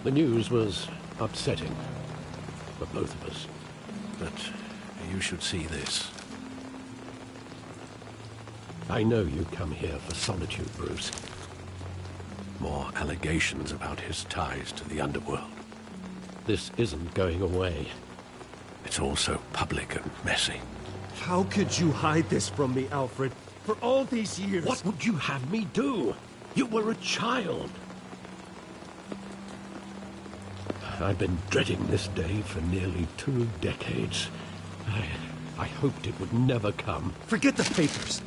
The news was upsetting for both of us. But you should see this. I know you come here for solitude, Bruce. More allegations about his ties to the underworld. This isn't going away. It's all so public and messy. How could you hide this from me, Alfred? For all these years... What would you have me do? You were a child. I've been dreading this day for nearly 2 decades. I hoped it would never come. Forget the papers.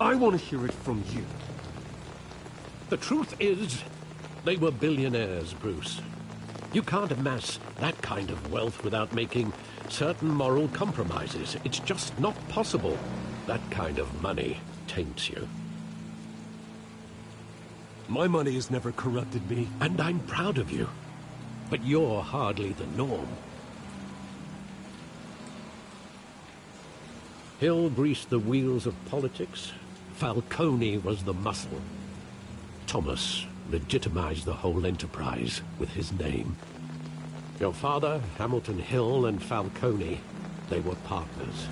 I want to hear it from you. The truth is, they were billionaires, Bruce. You can't amass that kind of wealth without making certain moral compromises. It's just not possible. That kind of money taints you. My money has never corrupted me. And I'm proud of you. But you're hardly the norm. Hill greased the wheels of politics. Falcone was the muscle. Thomas legitimized the whole enterprise with his name. Your father, Hamilton Hill, and Falcone, they were partners.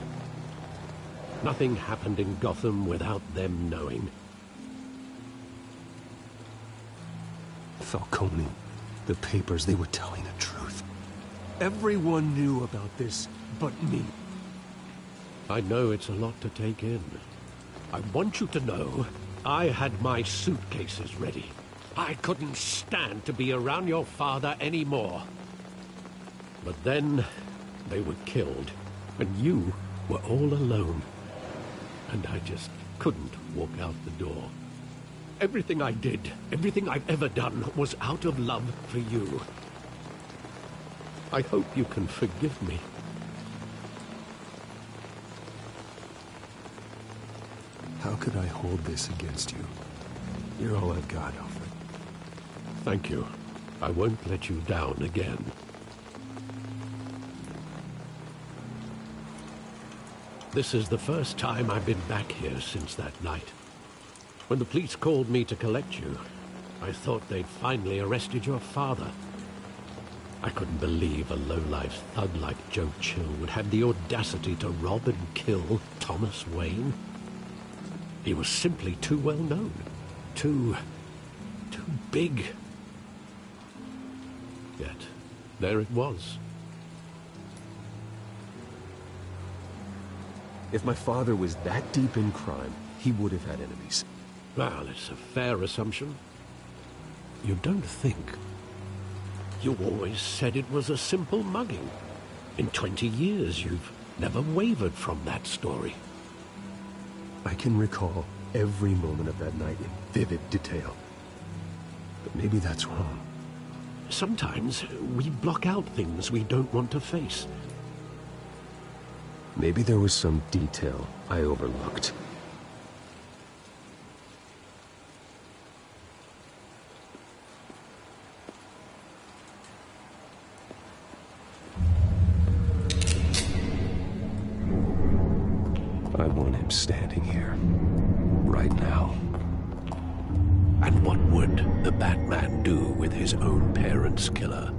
Nothing happened in Gotham without them knowing. Falcone, the papers, they were telling the truth. Everyone knew about this but me. I know it's a lot to take in. I want you to know I had my suitcases ready. I couldn't stand to be around your father anymore. But then they were killed, and you were all alone. And I just couldn't walk out the door. Everything I did, everything I've ever done, was out of love for you. I hope you can forgive me. How could I hold this against you? You're all I've got, Alfred. Thank you. I won't let you down again. This is the first time I've been back here since that night. When the police called me to collect you, I thought they'd finally arrested your father. I couldn't believe a low-life thug like Joe Chill would have the audacity to rob and kill Thomas Wayne. He was simply too well known. Too big. Yet, there it was. If my father was that deep in crime, he would have had enemies. Well, it's a fair assumption. You don't think. You always said it was a simple mugging. In 20 years, you've never wavered from that story. I can recall every moment of that night in vivid detail. But maybe that's wrong. Sometimes we block out things we don't want to face. Maybe there was some detail I overlooked. I want him standing here, right now. And what would the Batman do with his own parents' killer?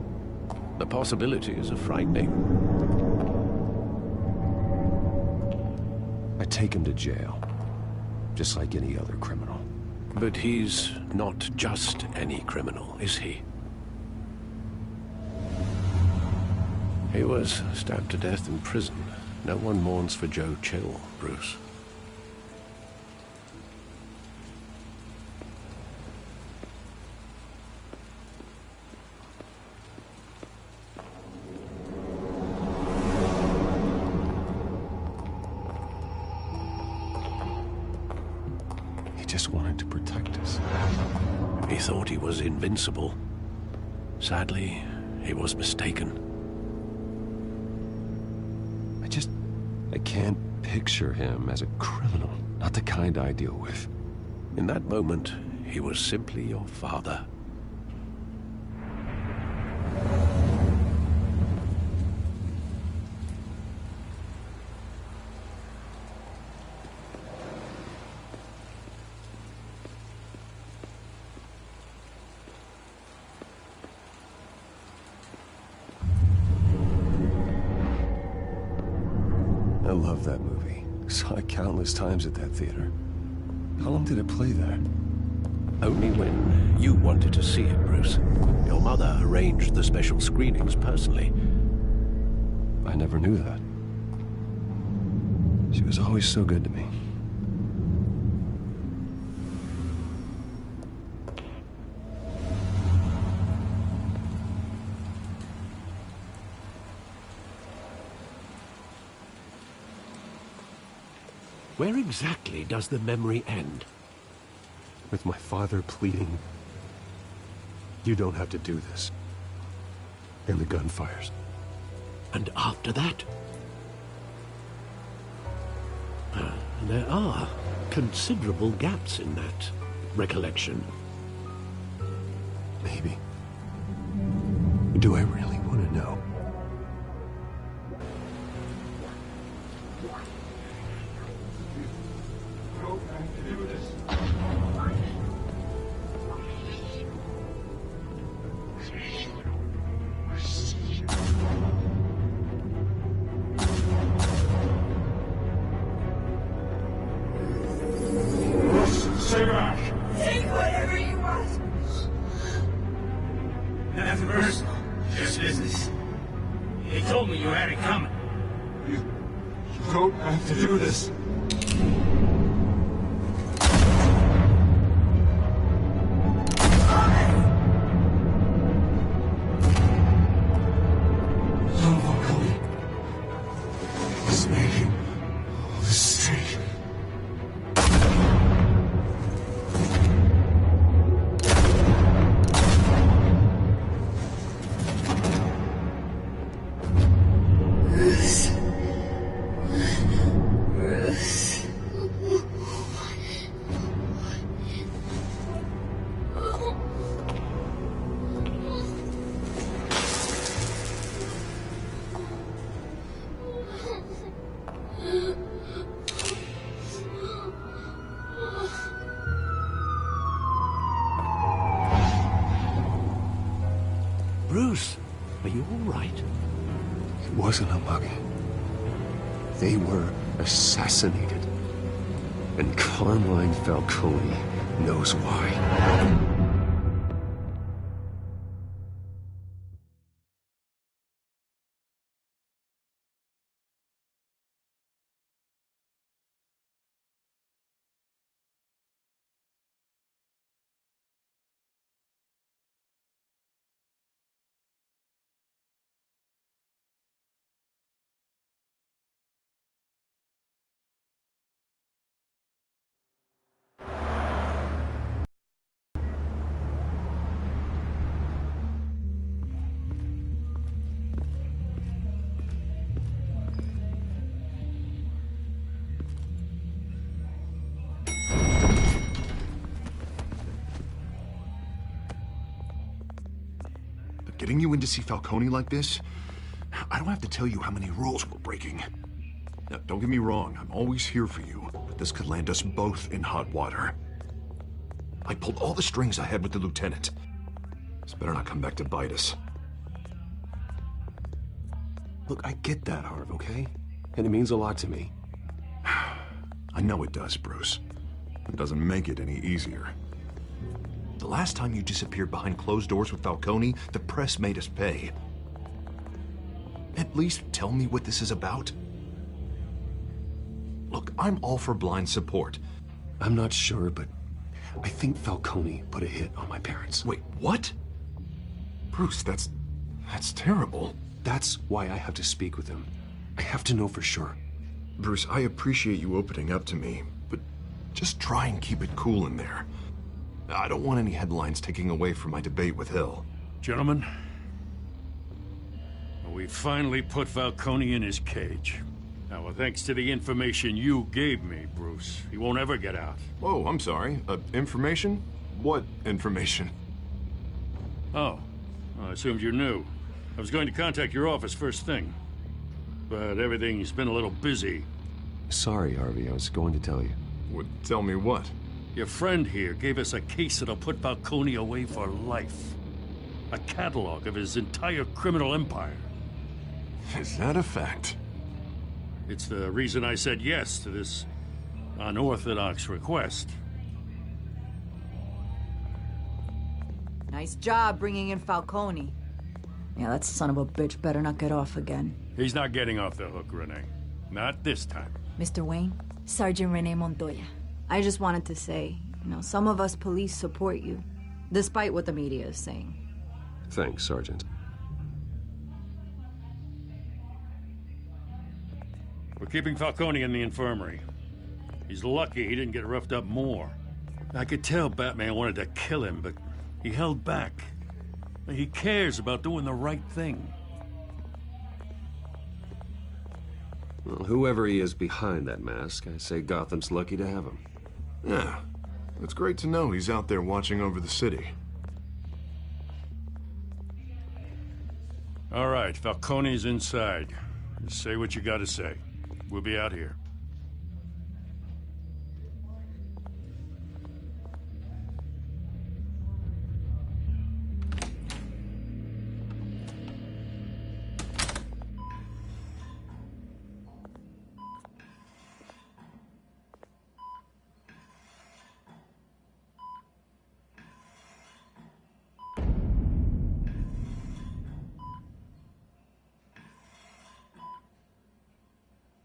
The possibilities are frightening. I take him to jail, just like any other criminal. But he's not just any criminal, is he? He was stabbed to death in prison. No one mourns for Joe Chill, Bruce. He just wanted to protect us. He thought he was invincible. Sadly, he was mistaken. I can't picture him as a criminal, not the kind I deal with. In that moment, he was simply your father. love that movie. Saw it countless times at that theater. How long did it play there? Only when you wanted to see it, Bruce. Your mother arranged the special screenings personally. I never knew that. She was always so good to me. Where exactly does the memory end? With my father pleading, "You don't have to do this." And the gun fires. And after that? There are considerable gaps in that recollection. Maybe. Do I really want to know? Take whatever you want. Nothing personal. Just business. He told me you had it coming. You don't have to do this. Bruce, are you all right? It wasn't a mug. They were assassinated. And Carmine Falcone knows why. Getting you in to see Falcone like this, I don't have to tell you how many rules we're breaking. Now, don't get me wrong, I'm always here for you, but this could land us both in hot water. I pulled all the strings I had with the lieutenant. This better not come back to bite us. Look, I get that, Harv, okay? And it means a lot to me. I know it does, Bruce. It doesn't make it any easier. The last time you disappeared behind closed doors with Falcone, the press made us pay. At least tell me what this is about. Look, I'm all for blind support. I'm not sure, but I think Falcone put a hit on my parents. Wait, what? Bruce, that's terrible. That's why I have to speak with him. I have to know for sure. Bruce, I appreciate you opening up to me, but just try and keep it cool in there. I don't want any headlines taking away from my debate with Hill. Gentlemen, we finally put Falcone in his cage. Now, thanks to the information you gave me, Bruce, he won't ever get out. Oh, I'm sorry. Information? What information? Oh, I assumed you knew. I was going to contact your office first thing, but everything's been a little busy. Sorry, Harvey, I was going to tell you. Tell me what? Your friend here gave us a case that'll put Falcone away for life. A catalog of his entire criminal empire. Is that a fact? It's the reason I said yes to this unorthodox request. Nice job bringing in Falcone. Yeah, that son of a bitch better not get off again. He's not getting off the hook, Renee. Not this time. Mr. Wayne, Sergeant Renee Montoya. I just wanted to say, some of us police support you, despite what the media is saying. Thanks, Sergeant. We're keeping Falcone in the infirmary. He's lucky he didn't get roughed up more. I could tell Batman wanted to kill him, but he held back. He cares about doing the right thing. Well, whoever he is behind that mask, I say Gotham's lucky to have him. Yeah, it's great to know he's out there watching over the city. All right, Falcone's inside. Just say what you gotta say. We'll be out here.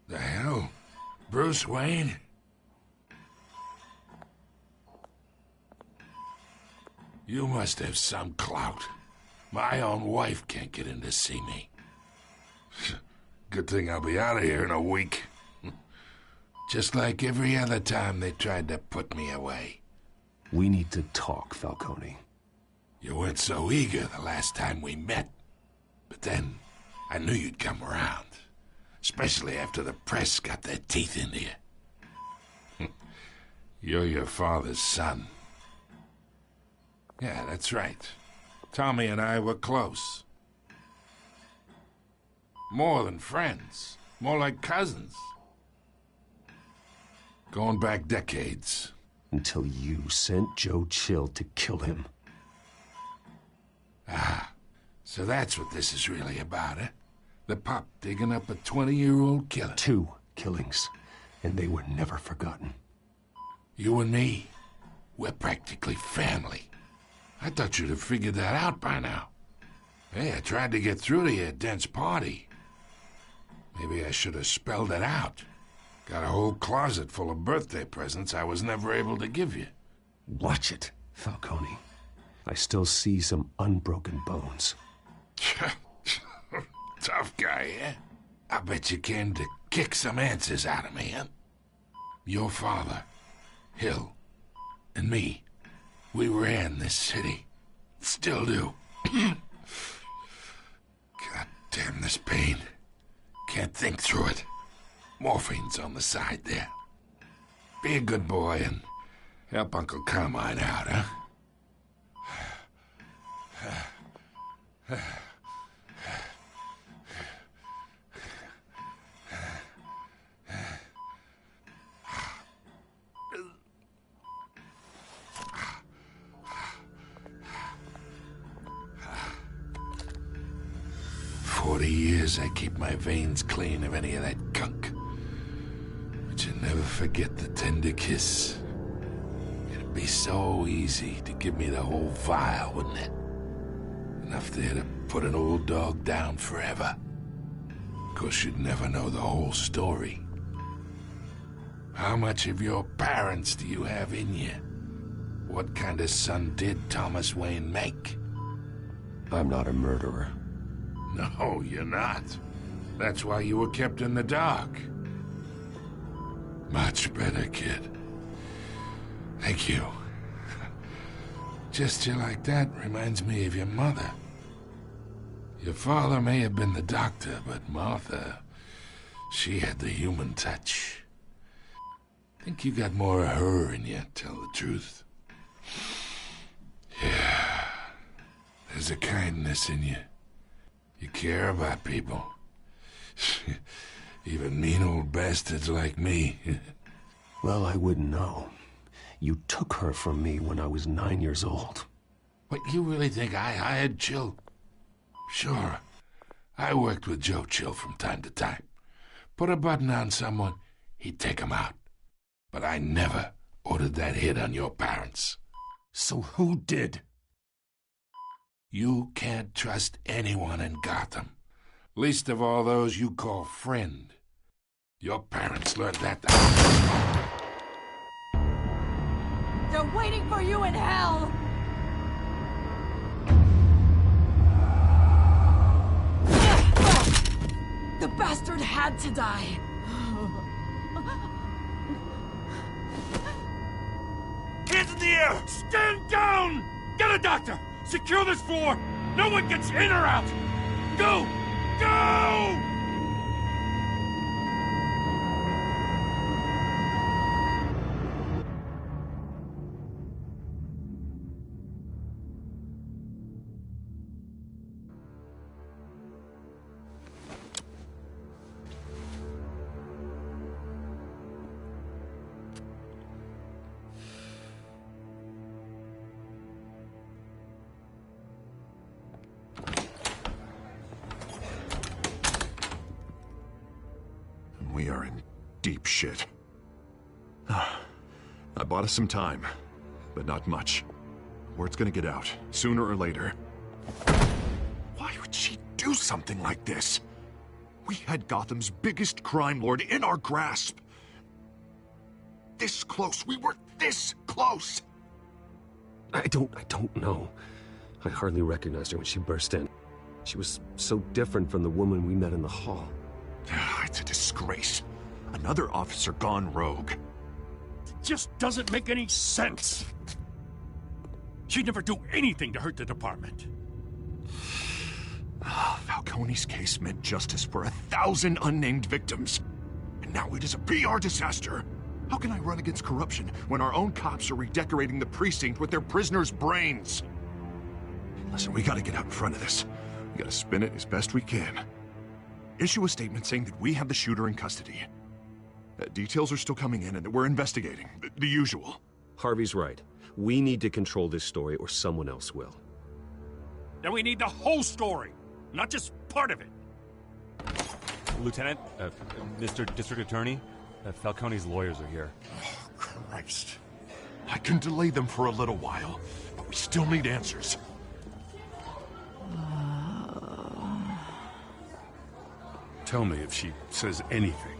The hell? Bruce Wayne? You must have some clout. My own wife can't get in to see me. Good thing I'll be out of here in a week. Just like every other time they tried to put me away. We need to talk, Falcone. You weren't so eager the last time we met. But then, I knew you'd come around. Especially after the press got their teeth into you. You're your father's son. Yeah, that's right. Tommy and I were close. More than friends. More like cousins. Going back decades. Until you sent Joe Chill to kill him. Ah, so that's what this is really about, eh? The pup digging up a 20-year-old killer. 2 killings, and they were never forgotten. You and me, we're practically family. I thought you'd have figured that out by now. Hey, I tried to get through to your dense party. Maybe I should have spelled it out. Got a whole closet full of birthday presents I was never able to give you. Watch it, Falcone. I still see some unbroken bones. Tough guy, eh? I bet you came to kick some answers out of me, huh? Your father, Hill, and me, we ran this city. Still do. God damn this pain. Can't think through it. Morphine's on the side there. Be a good boy and help Uncle Carmine out, huh? 40 years I keep my veins clean of any of that gunk. But you never forget the tender kiss. It'd be so easy to give me the whole vial, wouldn't it? Enough there to put an old dog down forever. Of course, you'd never know the whole story. How much of your parents do you have in you? What kind of son did Thomas Wayne make? I'm not a murderer. No, you're not. That's why you were kept in the dark. Much better, kid. Thank you. Gesture like that reminds me of your mother. Your father may have been the doctor, but Martha, she had the human touch. Think you got more of her in you, tell the truth. Yeah. There's a kindness in you. You care about people. Even mean old bastards like me. Well, I wouldn't know. You took her from me when I was 9 years old. What, you really think I hired Chill? Sure. I worked with Joe Chill from time to time. put a button on someone, he'd take him out. But I never ordered that hit on your parents. So who did? You can't trust anyone in Gotham. Least of all those you call friend. Your parents learned that. They're waiting for you in hell! The bastard had to die. Hands in the air! Stand down! Get a doctor! Secure this floor! No one gets in or out! Go! Go! We are in deep shit. I bought us some time, but not much. Word's gonna get out, sooner or later. Why would she do something like this? We had Gotham's biggest crime lord in our grasp. This close. We were this close. I don't know. I hardly recognized her when she burst in. She was so different from the woman we met in the hall. It's a disgrace. Another officer gone rogue. It just doesn't make any sense. She'd never do anything to hurt the department. Falcone's case meant justice for 1,000 unnamed victims. And now it is a PR disaster. How can I run against corruption when our own cops are redecorating the precinct with their prisoners' brains? Listen, we gotta get out in front of this. We gotta spin it as best we can. Issue a statement saying that we have the shooter in custody. Details are still coming in and that we're investigating. The usual. Harvey's right. We need to control this story or someone else will. Then we need the whole story, not just part of it. Lieutenant, Mr. District Attorney, Falcone's lawyers are here. Oh, Christ. I can delay them for a little while, but we still need answers. Tell me if she says anything.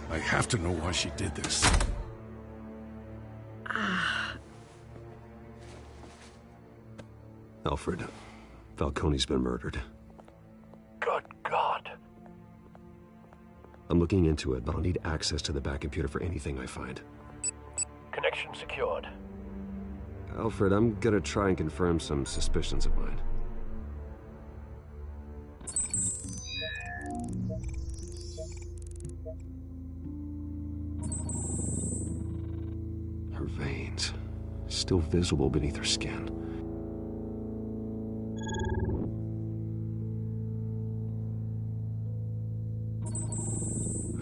I have to know why she did this. Alfred, Falcone's been murdered. Good God. I'm looking into it, but I'll need access to the back computer for anything I find. Connection secured. Alfred, I'm gonna try and confirm some suspicions of mine. Her veins, still visible beneath her skin.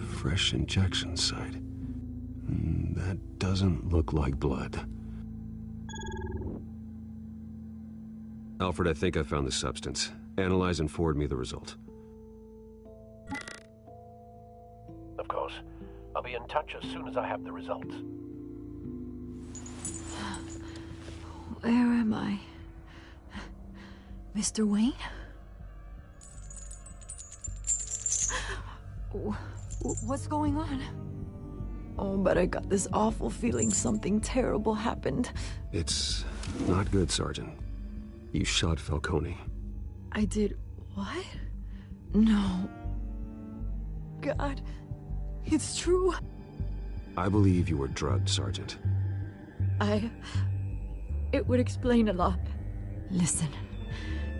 Fresh injection site. That doesn't look like blood. Alfred, I think I found the substance. Analyze and forward me the result. Of course. I'll be in touch as soon as I have the results. Where am I? Mr. Wayne? What's going on? Oh, but I got this awful feeling something terrible happened. It's not good, Sergeant. You shot Falcone. I did what? No. God, it's true. I believe you were drugged, Sergeant. It would explain a lot. Listen,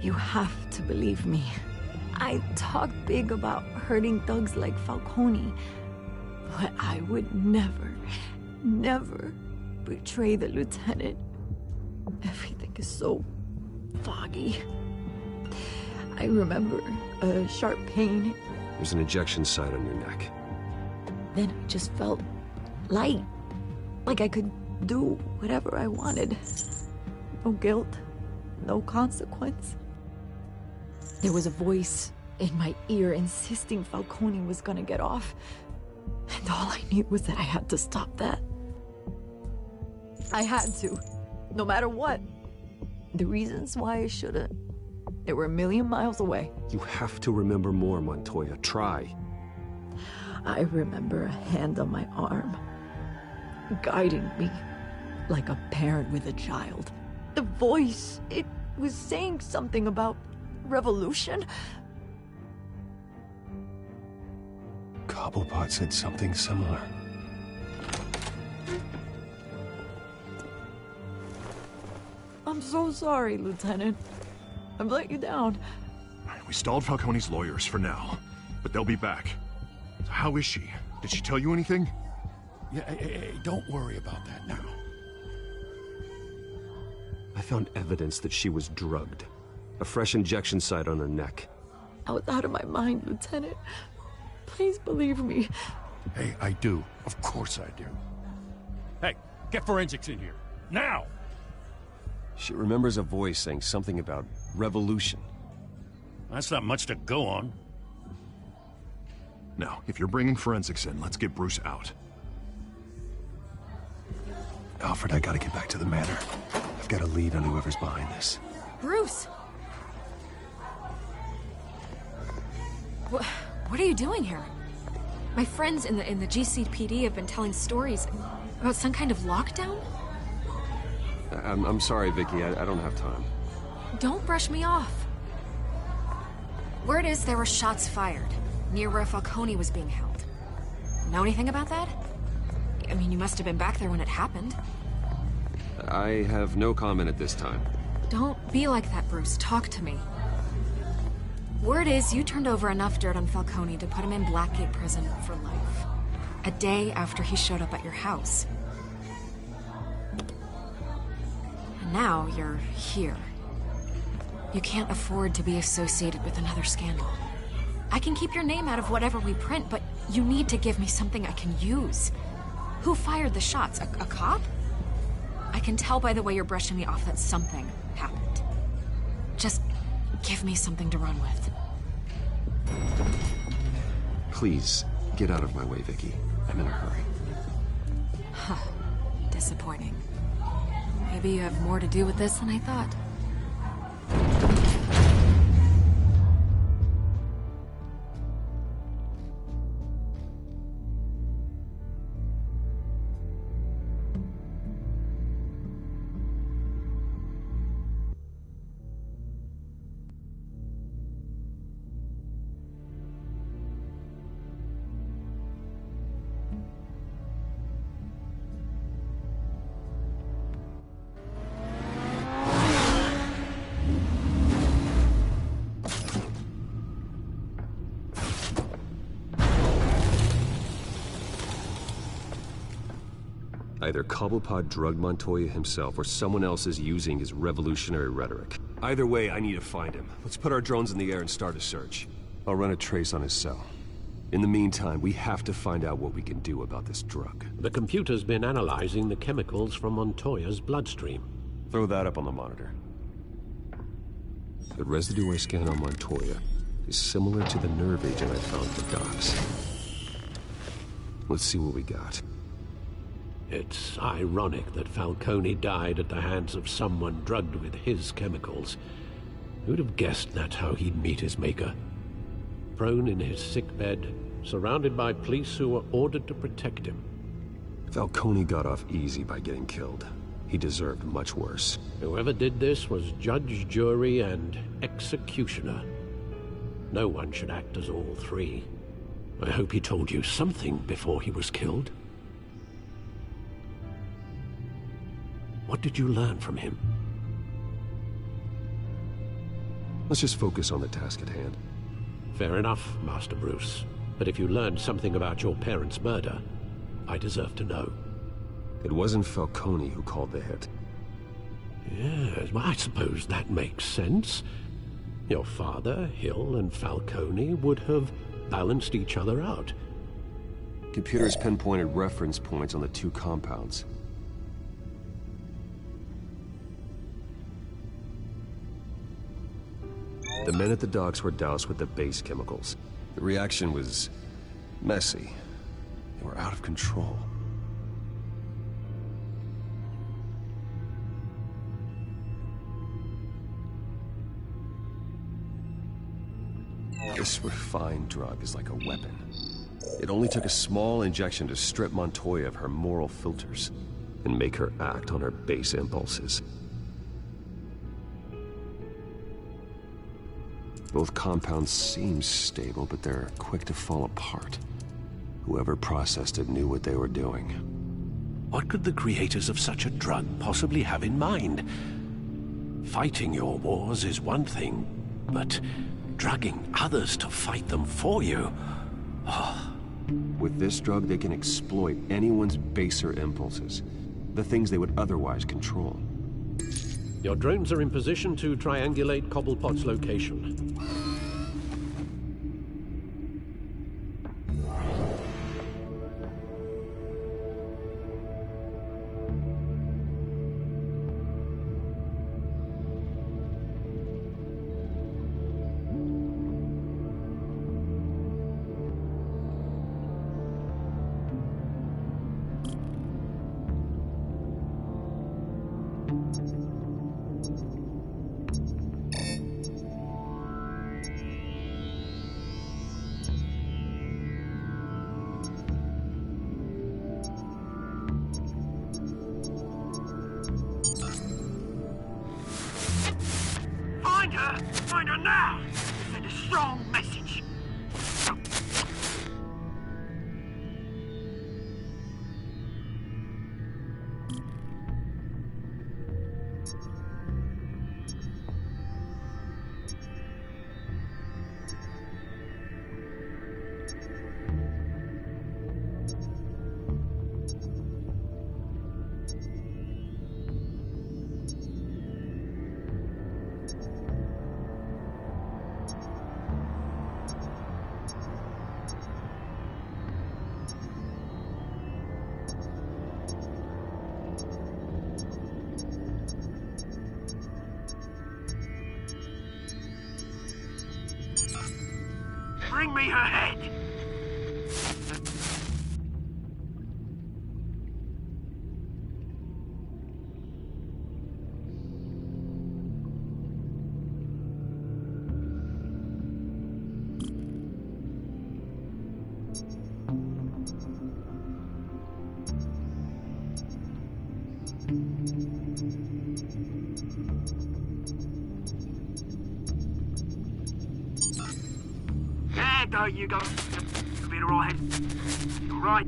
you have to believe me. I talk big about hurting thugs like Falcone, but I would never betray the lieutenant. Everything is so foggy. I remember a sharp pain. There's an injection site on your neck. Then I just felt light, like I could do whatever I wanted. No guilt, no consequence. There was a voice in my ear, insisting Falcone was gonna get off. And all I knew was that I had to stop that. I had to, no matter what. The reasons why I shouldn't, they were a million miles away. You have to remember more, Montoya. Try. I remember a hand on my arm, guiding me like a parent with a child. The voice, it was saying something about revolution. Cobblepot said something similar. I'm so sorry, Lieutenant. I've let you down. We stalled Falcone's lawyers for now, but they'll be back. So how is she? Did she tell you anything? Yeah, hey, don't worry about that now. I found evidence that she was drugged. A fresh injection site on her neck. I was out of my mind, Lieutenant. Please believe me. Hey, I do. Of course I do. Hey, get forensics in here. Now! She remembers a voice saying something about revolution. That's not much to go on. Now, if you're bringing forensics in, let's get Bruce out. Alfred, I gotta get back to the manor. I've got a lead on whoever's behind this. Bruce! What are you doing here? My friends in the GCPD have been telling stories about some kind of lockdown? I'm sorry, Vicky. I don't have time. Don't brush me off. Word is there were shots fired near where Falcone was being held. Know anything about that? I mean, you must have been back there when it happened. I have no comment at this time. Don't be like that, Bruce. Talk to me. Word is you turned over enough dirt on Falcone to put him in Blackgate Prison for life. A day after he showed up at your house. And now you're here. You can't afford to be associated with another scandal. I can keep your name out of whatever we print, but you need to give me something I can use. Who fired the shots? A cop? I can tell by the way you're brushing me off that something happened. Just give me something to run with. Please, get out of my way, Vicky. I'm in a hurry. Huh. Disappointing. Maybe you have more to do with this than I thought. Either Cobblepot drugged Montoya himself, or someone else is using his revolutionary rhetoric. Either way, I need to find him. Let's put our drones in the air and start a search. I'll run a trace on his cell. In the meantime, we have to find out what we can do about this drug. The computer's been analyzing the chemicals from Montoya's bloodstream. Throw that up on the monitor. The residue I scanned on Montoya is similar to the nerve agent I found at the docks. Let's see what we got. It's ironic that Falcone died at the hands of someone drugged with his chemicals. Who'd have guessed that's how he'd meet his maker? Prone in his sickbed, surrounded by police who were ordered to protect him. Falcone got off easy by getting killed. He deserved much worse. Whoever did this was judge, jury, and executioner. No one should act as all three. I hope he told you something before he was killed. What did you learn from him? Let's just focus on the task at hand. Fair enough, Master Bruce. But if you learned something about your parents' murder, I deserve to know. It wasn't Falcone who called the hit. Yes, well, I suppose that makes sense. Your father, Hill, and Falcone would have balanced each other out. Computers pinpointed reference points on the two compounds. The men at the docks were doused with the base chemicals. The reaction was messy. They were out of control. This refined drug is like a weapon. It only took a small injection to strip Montoya of her moral filters and make her act on her base impulses. Both compounds seem stable, but they're quick to fall apart. Whoever processed it knew what they were doing. What could the creators of such a drug possibly have in mind? Fighting your wars is one thing, but drugging others to fight them for you? Oh. With this drug, they can exploit anyone's baser impulses, the things they would otherwise control. Your drones are in position to triangulate Cobblepot's location. Find her now! Send a strong message. Bring me her head! There you go. You'll be all right. All right.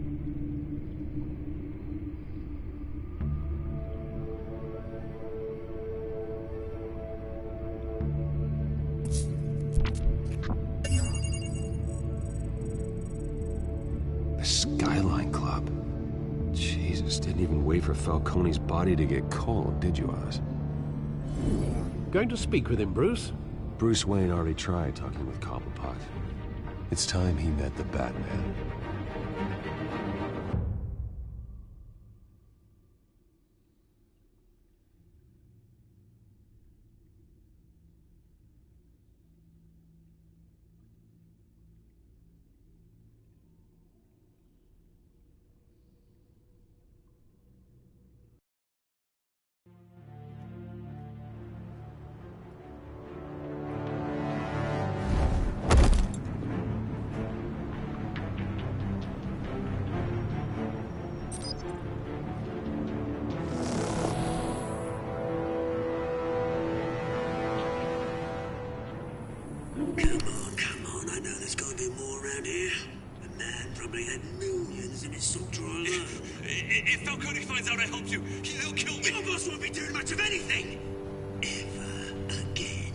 The Skyline Club. Jesus, didn't even wait for Falcone's body to get cold, did you, Oz? Going to speak with him, Bruce? Bruce Wayne already tried talking with Cobblepot. It's time he met the Batman. Come on, I know there's gotta be more around here. The man probably had millions in his salt drawer alone. If Falcone finds out I helped you, he'll kill me. Your boss won't be doing much of anything! Ever again.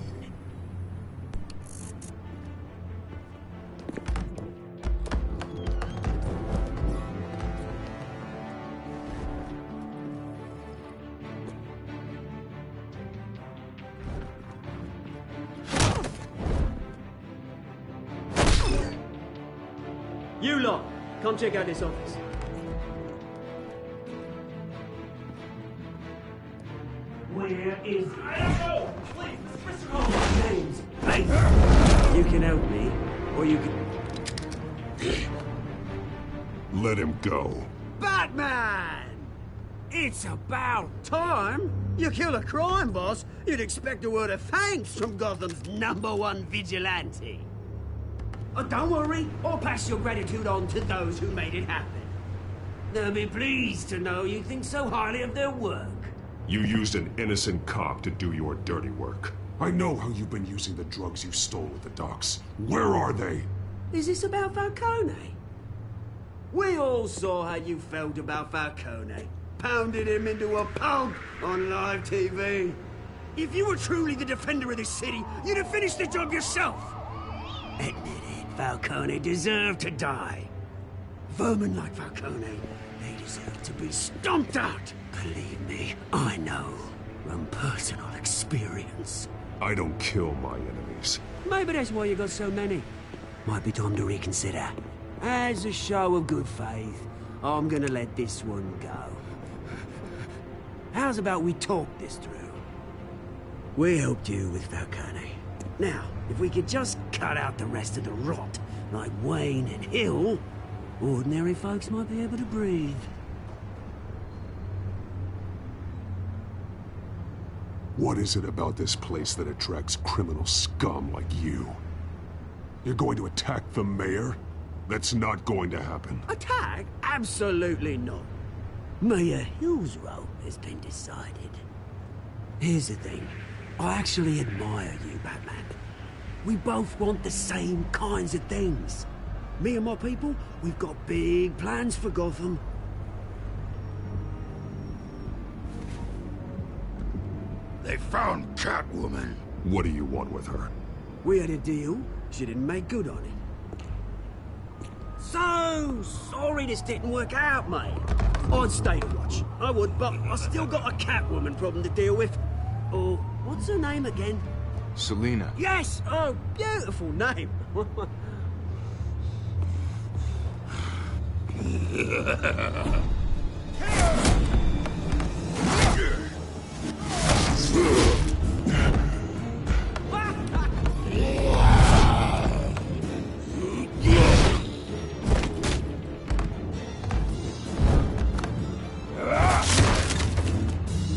You lot, come check out this office. Where is... Oh, please, Mr. Cole. James. Hey! can help me, or you can... Let him go. Batman! It's about time! You kill a crime boss, you'd expect a word of thanks from Gotham's #1 vigilante. Oh, don't worry, I'll pass your gratitude on to those who made it happen. They'll be pleased to know you think so highly of their work. You used an innocent cop to do your dirty work. I know how you've been using the drugs you stole at the docks. Where are they? Is this about Falcone? We all saw how you felt about Falcone. Pounded him into a pulp on live TV. If you were truly the defender of this city, you'd have finished the job yourself. Admit it, Falcone deserved to die. Vermin like Falcone, they deserve to be stomped out. Believe me, I know from personal experience. I don't kill my enemies. Maybe that's why you got so many. Might be time to reconsider. As a show of good faith, I'm gonna let this one go. How's about we talk this through? We helped you with Falcone. Now, if we could just cut out the rest of the rot, like Wayne and Hill, ordinary folks might be able to breathe. What is it about this place that attracts criminal scum like you? You're going to attack the mayor? That's not going to happen. Attack? Absolutely not. Mayor Hill's role has been decided. Here's the thing. I actually admire you, Batman. We both want the same kinds of things. Me and my people, we've got big plans for Gotham. They found Catwoman. What do you want with her? We had a deal. She didn't make good on it. So sorry this didn't work out, mate. I'd stay to watch. I would, but I still got a Catwoman problem to deal with. Oh, what's her name again? Selina. Yes! Oh, beautiful name.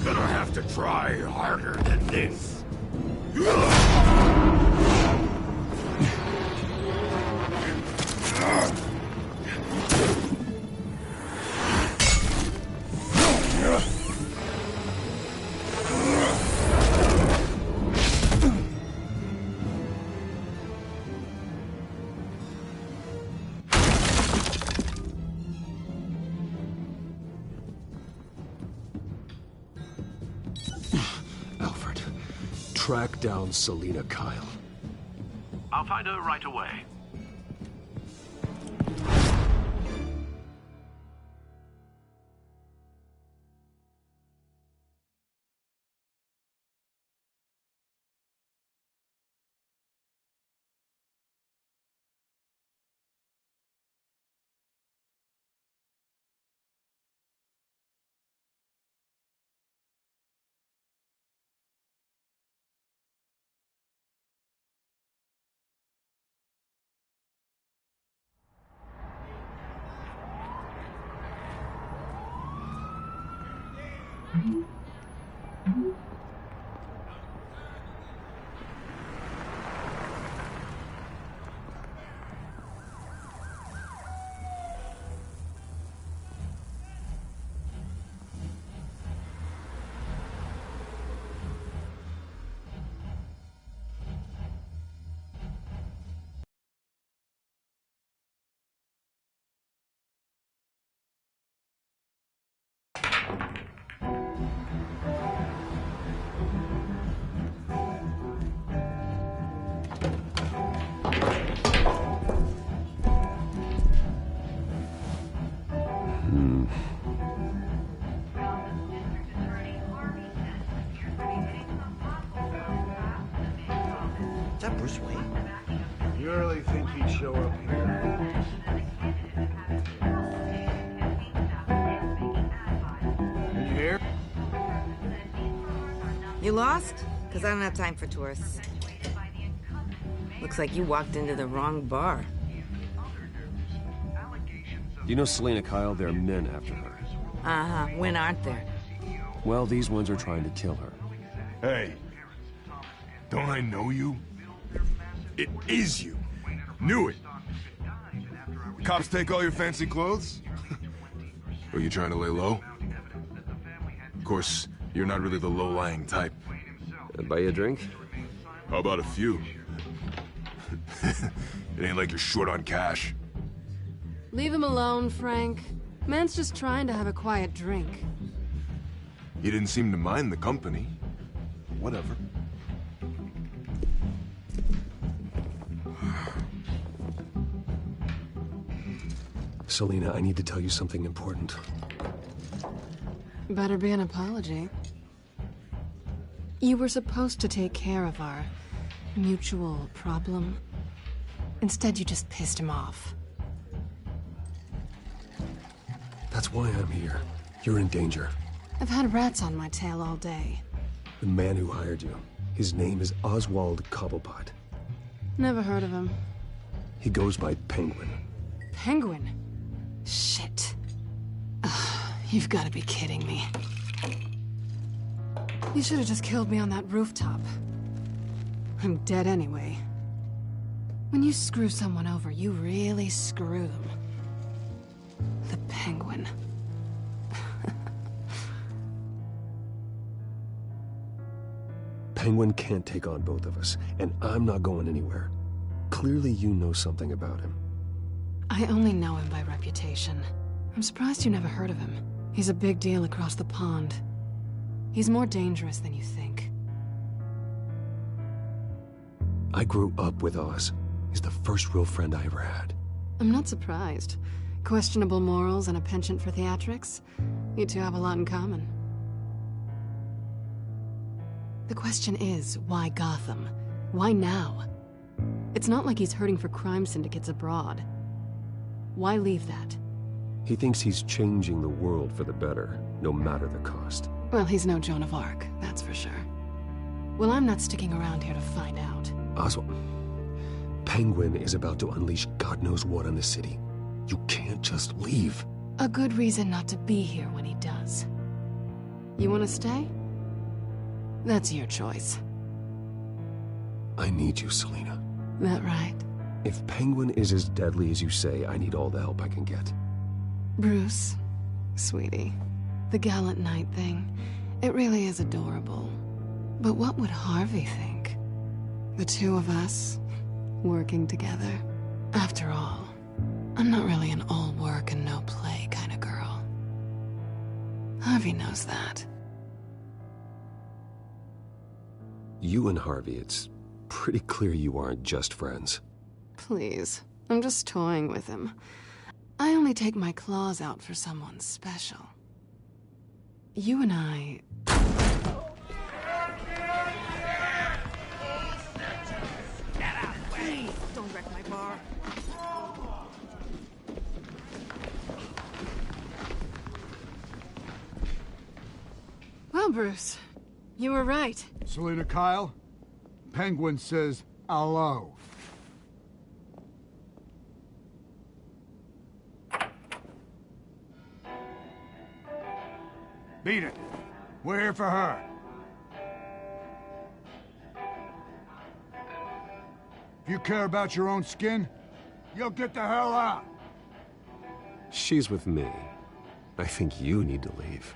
Gonna have to try harder than this. Track down Selina Kyle. I'll find her right away. Is that Bruce Wayne? You really think he'd show up here? Are you here? You lost? Because I don't have time for tourists. Looks like you walked into the wrong bar. Do you know Selena Kyle? There are men after her. Uh-huh. When aren't there? Well, these ones are trying to kill her. Hey, don't I know you? It is you. Knew it. Cops take all your fancy clothes? Are you trying to lay low? Of course, you're not really the low-lying type. Buy you a drink? How about a few? It ain't like you're short on cash. Leave him alone, Frank. Man's just trying to have a quiet drink. He didn't seem to mind the company. Whatever. Selena, I need to tell you something important. Better be an apology. You were supposed to take care of our mutual problem. Instead, you just pissed him off. That's why I'm here. You're in danger. I've had rats on my tail all day. The man who hired you, his name is Oswald Cobblepot. Never heard of him. He goes by Penguin. Penguin? Shit. Ugh, you've got to be kidding me. You should have just killed me on that rooftop. I'm dead anyway. When you screw someone over, you really screw them. The Penguin. Penguin can't take on both of us, and I'm not going anywhere. Clearly you know something about him. I only know him by reputation. I'm surprised you never heard of him. He's a big deal across the pond. He's more dangerous than you think. I grew up with Oz. He's the first real friend I ever had. I'm not surprised. Questionable morals and a penchant for theatrics. You two have a lot in common. The question is, why Gotham? Why now? It's not like he's hurting for crime syndicates abroad. Why leave that? He thinks he's changing the world for the better, no matter the cost. Well, he's no Joan of Arc, that's for sure. Well, I'm not sticking around here to find out. Oswald, Penguin is about to unleash God knows what on the city. You can't just leave. A good reason not to be here when he does. You want to stay? That's your choice. I need you, Selena. That right? If Penguin is as deadly as you say, I need all the help I can get. Bruce, sweetie, the gallant knight thing, it really is adorable. But what would Harvey think? The two of us, working together. After all, I'm not really an all work and no play kind of girl. Harvey knows that. You and Harvey, it's pretty clear you aren't just friends. Please, I'm just toying with him. I only take my claws out for someone special. You and I... Get out, please! Don't wreck my bar. Well, Bruce, you were right. Selena Kyle, Penguin says hello. Beat it. We're here for her. If you care about your own skin, you'll get the hell out. She's with me. I think you need to leave.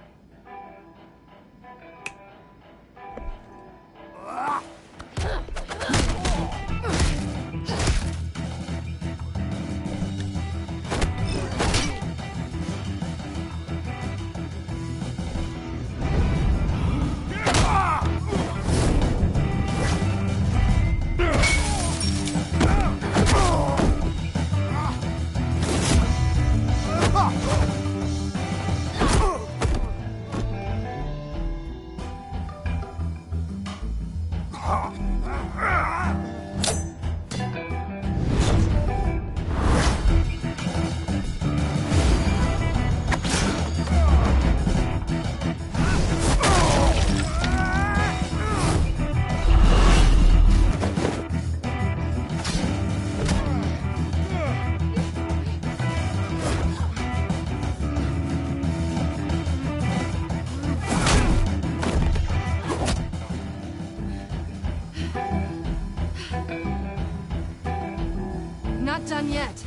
not done yet.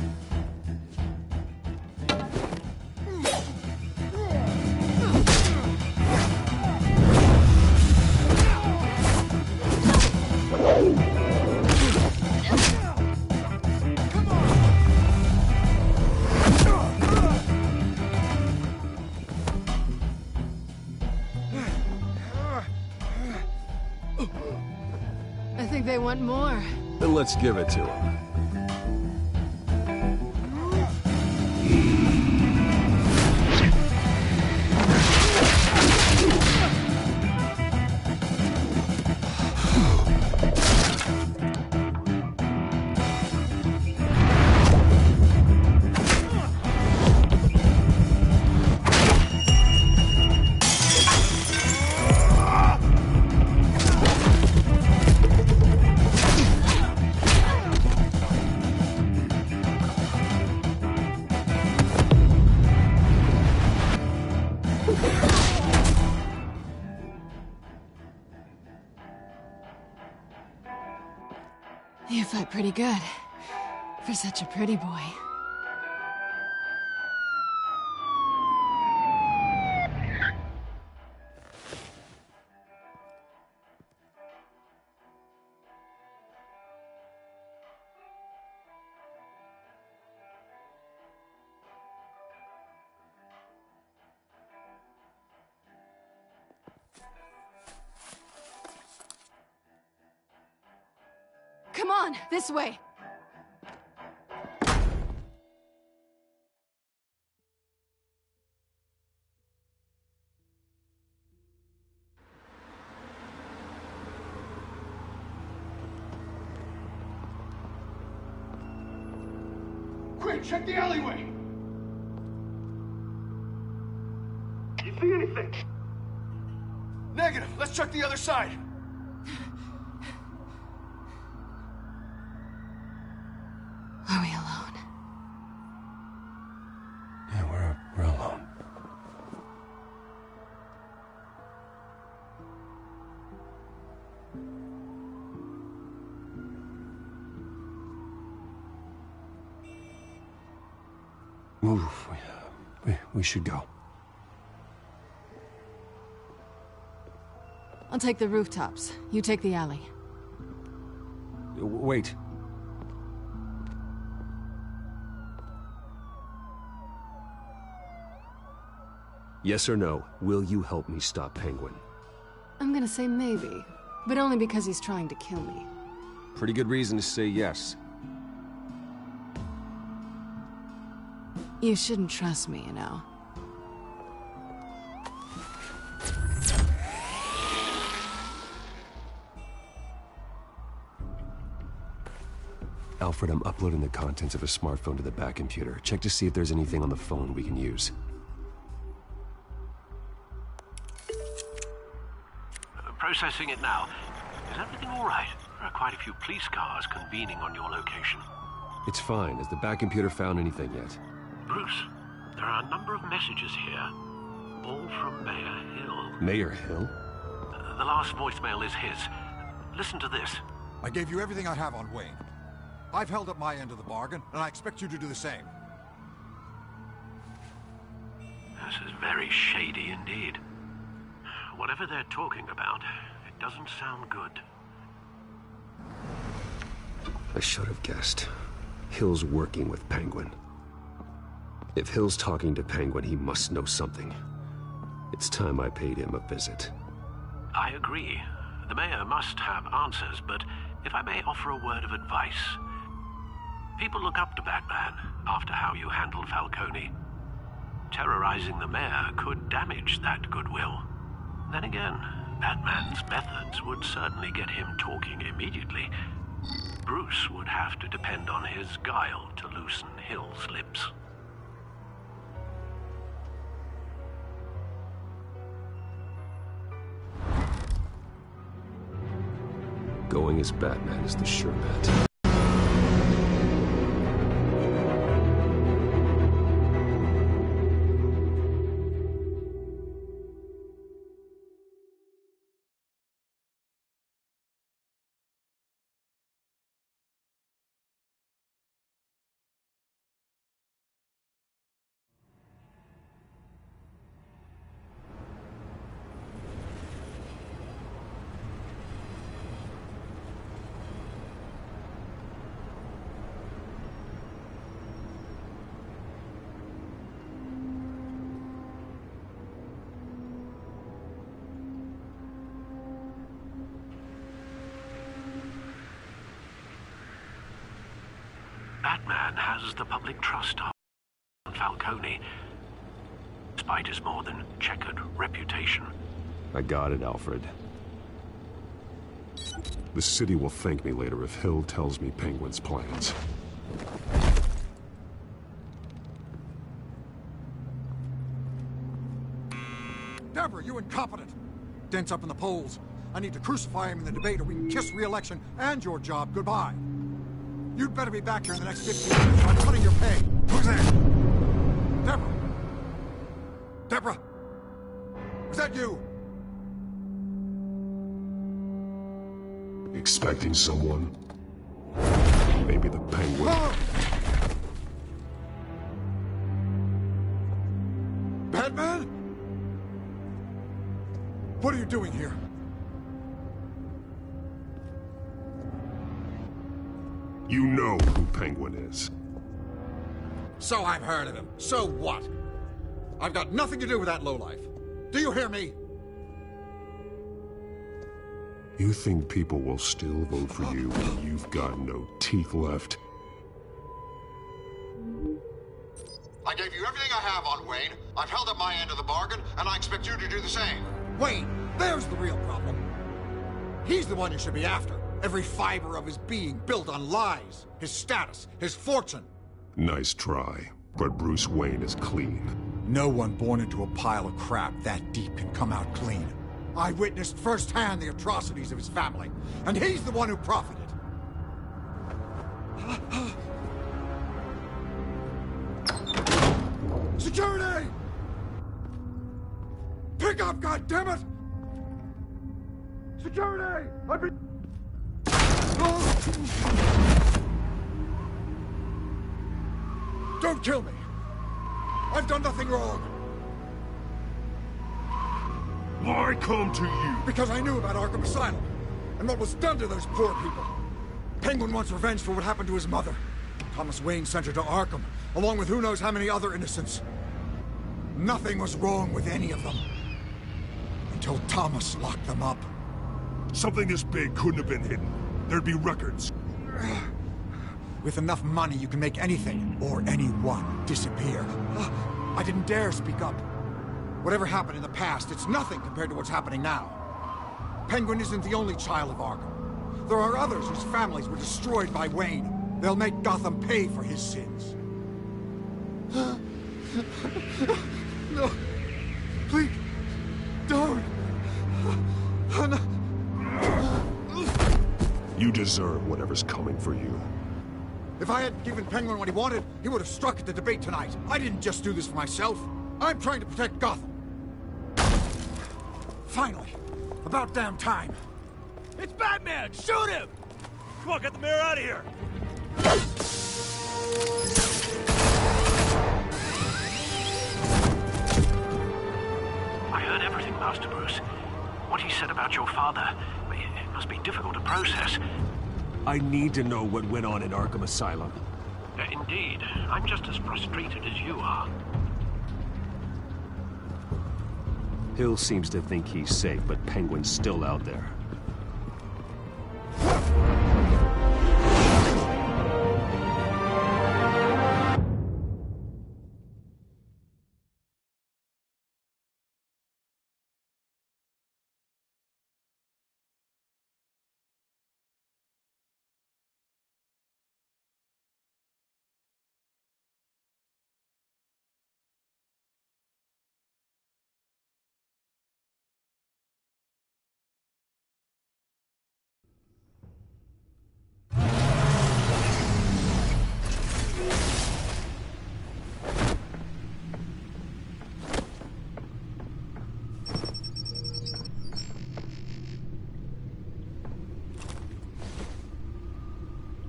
I think they want more. Then let's give it to them. You fight pretty good. For such a pretty boy. Come on, this way. Quick, check the alleyway! You see anything? Negative. Let's check the other side. Are we alone? Yeah, we're alone. Move. We should go. I'll take the rooftops. You take the alley. Wait. Yes or no, will you help me stop Penguin? I'm gonna say maybe, but only because he's trying to kill me. Pretty good reason to say yes. You shouldn't trust me, you know. Alfred, I'm uploading the contents of a smartphone to the back computer. Check to see if there's anything on the phone we can use. Processing it now. Is everything all right? There are quite a few police cars convening on your location. It's fine. Has the back computer found anything yet? Bruce, there are a number of messages here, all from Mayor Hill. Mayor Hill? The last voicemail is his. Listen to this. I gave you everything I have on Wayne. I've held up my end of the bargain, and I expect you to do the same. This is very shady indeed. Whatever they're talking about, it doesn't sound good. I should have guessed. Hill's working with Penguin. If Hill's talking to Penguin, he must know something. It's time I paid him a visit. I agree. The mayor must have answers, but if I may offer a word of advice. People look up to Batman after how you handled Falcone. Terrorizing the mayor could damage that goodwill. Then again, Batman's methods would certainly get him talking immediately. Bruce would have to depend on his guile to loosen Hill's lips. Going as Batman is the sure bet. Batman has the public trust on Falcone, despite his more than checkered reputation. I got it, Alfred. The city will thank me later if Hill tells me Penguin's plans. Deborah, you incompetent! Dent's up in the polls. I need to crucify him in the debate or we can kiss re-election and your job goodbye. You'd better be back here in the next 15 minutes or I'm cutting your pay. Who's there? Deborah! Deborah! Is that you? Expecting someone? Maybe the Penguin. Batman? What are you doing here? You know who Penguin is. So I've heard of him. So what? I've got nothing to do with that lowlife. Do you hear me? You think people will still vote for you when you've got no teeth left? I gave you everything I have on Wayne. I've held up my end of the bargain, and I expect you to do the same. Wayne, there's the real problem. He's the one you should be after. Every fiber of his being built on lies. His status, his fortune. Nice try, but Bruce Wayne is clean. No one born into a pile of crap that deep can come out clean. I witnessed firsthand the atrocities of his family, and he's the one who profited. Security! Pick up, goddammit! Security! I've been... Don't kill me! I've done nothing wrong! Why come to you? Because I knew about Arkham Asylum, and what was done to those poor people. Penguin wants revenge for what happened to his mother. Thomas Wayne sent her to Arkham, along with who knows how many other innocents. Nothing was wrong with any of them. Until Thomas locked them up. Something this big couldn't have been hidden. There'd be records. With enough money, you can make anything, or anyone, disappear. I didn't dare speak up. Whatever happened in the past, it's nothing compared to what's happening now. Penguin isn't the only child of Arkham. There are others whose families were destroyed by Wayne. They'll make Gotham pay for his sins. No. Please. Don't. You deserve whatever's coming for you. If I had given Penguin what he wanted, he would have struck at the debate tonight. I didn't just do this for myself. I'm trying to protect Gotham. Finally. About damn time. It's Batman! Shoot him! Come on, get the mayor out of here! I heard everything, Master Bruce. What he said about your father, it must be difficult to process. I need to know what went on in Arkham Asylum. Indeed. I'm just as frustrated as you are. Hill seems to think he's safe, but Penguin's still out there.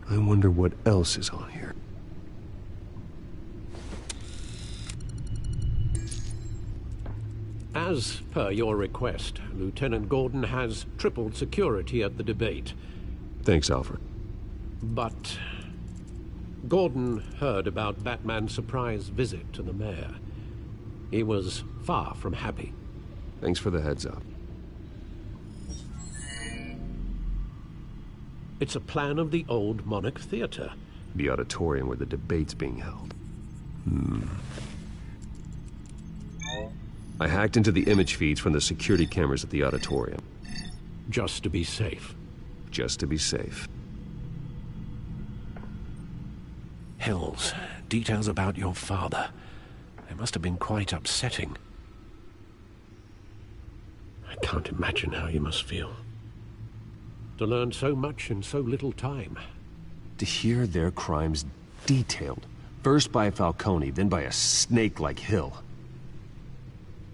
I wonder what else is on here. As per your request, Lieutenant Gordon has tripled security at the debate. Thanks, Alfred. But Gordon heard about Batman's surprise visit to the mayor. He was far from happy. Thanks for the heads up. It's a plan of the old Monarch Theater. The auditorium where the debate's being held. I hacked into the image feeds from the security cameras at the auditorium. Just to be safe. Just to be safe. Hills, details about your father. They must have been quite upsetting. I can't imagine how you must feel. To learn so much in so little time. To hear their crimes detailed, first by Falcone, then by a snake like Hill.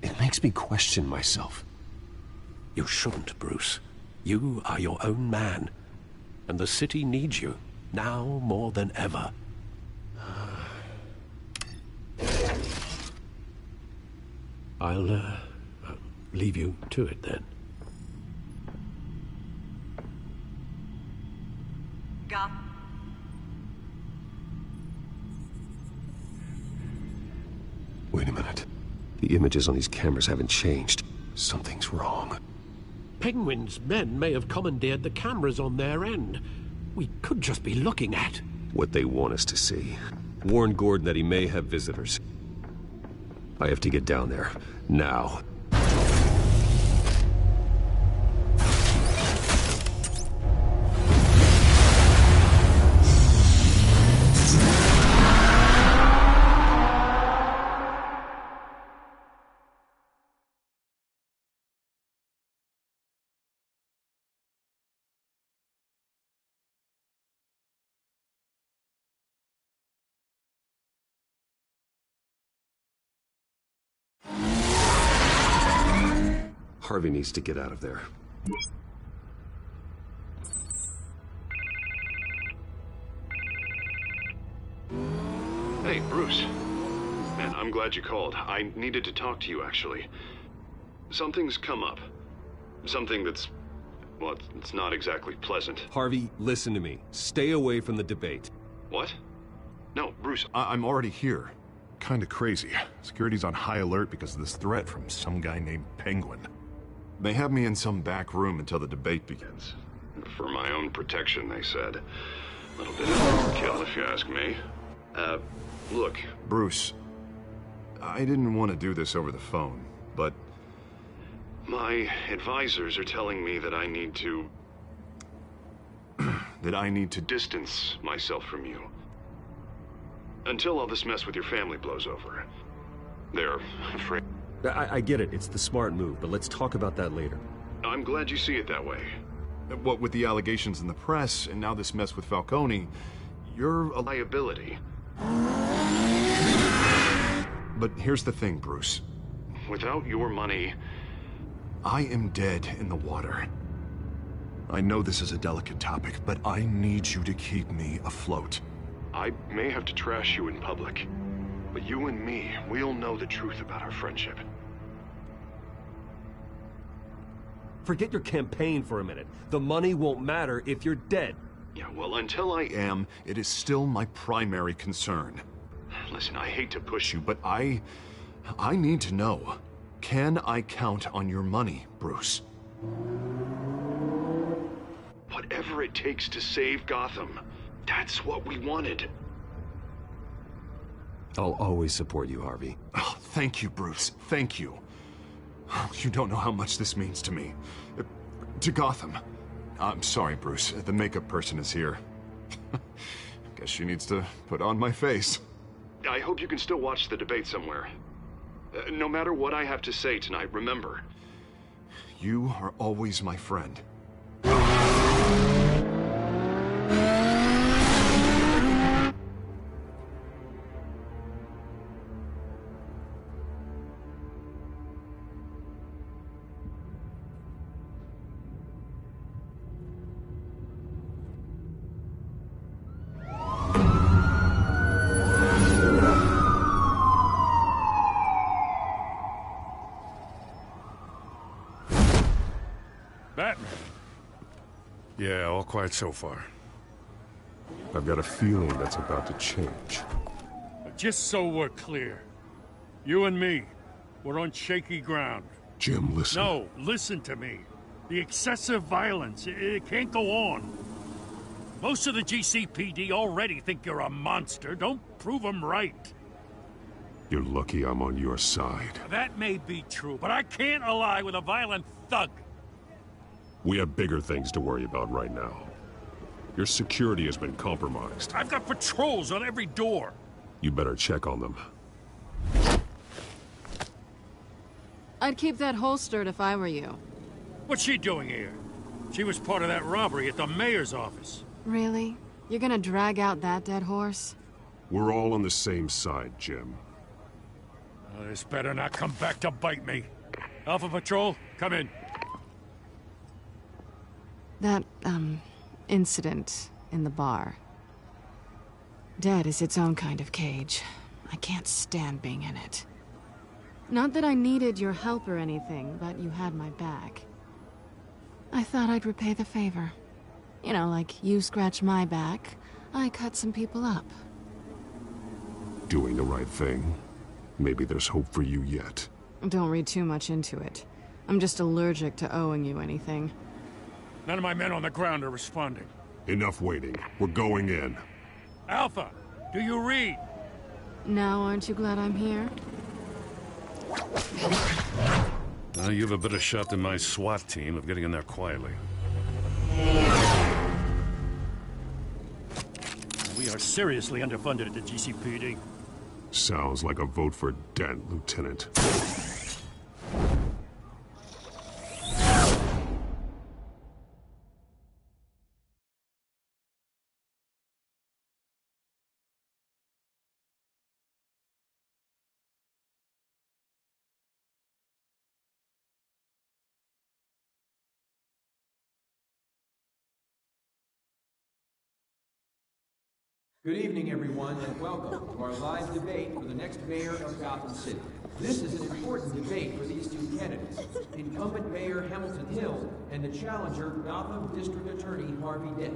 It makes me question myself. You shouldn't, Bruce. You are your own man. And the city needs you, now more than ever. I'll, leave you to it then. Wait a minute. The images on these cameras haven't changed. Something's wrong. Penguin's men may have commandeered the cameras on their end. We could just be looking at what they want us to see. Warn Gordon that he may have visitors. I have to get down there. Now. Harvey needs to get out of there. Hey, Bruce. Man, I'm glad you called. I needed to talk to you, actually. Something's come up. Something that's... well, it's not exactly pleasant. Harvey, listen to me. Stay away from the debate. What? No, Bruce, I'm already here. Kinda crazy. Security's on high alert because of this threat from some guy named Penguin. They have me in some back room until the debate begins. For my own protection, they said. A little bit of overkill, if you ask me. Look, Bruce, I didn't want to do this over the phone, but my advisors are telling me that I need to... that I need to distance myself from you. Until all this mess with your family blows over. They're afraid... I get it. It's the smart move, but let's talk about that later. I'm glad you see it that way. What with the allegations in the press, and now this mess with Falcone, you're a liability. But here's the thing, Bruce. Without your money, I am dead in the water. I know this is a delicate topic, but I need you to keep me afloat. I may have to trash you in public, but you and me, we'll know the truth about our friendship. Forget your campaign for a minute. The money won't matter if you're dead. Yeah, well, until I am, it is still my primary concern. Listen, I hate to push you, but I need to know. Can I count on your money, Bruce? Whatever it takes to save Gotham, that's what we wanted. I'll always support you, Harvey. Oh, thank you, Bruce. Thank you. You don't know how much this means to me. To Gotham. I'm sorry, Bruce. The makeup person is here. Guess she needs to put on my face. I hope you can still watch the debate somewhere. No matter what I have to say tonight, remember, you are always my friend. Batman. Yeah, all quiet so far. I've got a feeling that's about to change. Just so we're clear, you and me, we're on shaky ground. Jim, listen. No, listen to me. The excessive violence, it can't go on. Most of the GCPD already think you're a monster. Don't prove them right. You're lucky I'm on your side. That may be true, but I can't ally with a violent thug. We have bigger things to worry about right now. Your security has been compromised. I've got patrols on every door. You better check on them. I'd keep that holstered if I were you. What's she doing here? She was part of that robbery at the mayor's office. Really? You're gonna drag out that dead horse? We're all on the same side, Jim. Oh, this better not come back to bite me. Alpha Patrol, come in. That, incident in the bar. Dead is its own kind of cage. I can't stand being in it. Not that I needed your help or anything, but you had my back. I thought I'd repay the favor. You know, like you scratch my back, I cut some people up. Doing the right thing. Maybe there's hope for you yet. Don't read too much into it. I'm just allergic to owing you anything. None of my men on the ground are responding. Enough waiting. We're going in. Alpha, do you read? Now, aren't you glad I'm here? You have a better shot than my SWAT team of getting in there quietly. We are seriously underfunded at the GCPD. Sounds like a vote for Dent, Lieutenant. Good evening, everyone, and welcome to our live debate for the next mayor of Gotham City. This is an important debate for these two candidates, incumbent Mayor Hamilton Hill and the challenger, Gotham District Attorney Harvey Dent.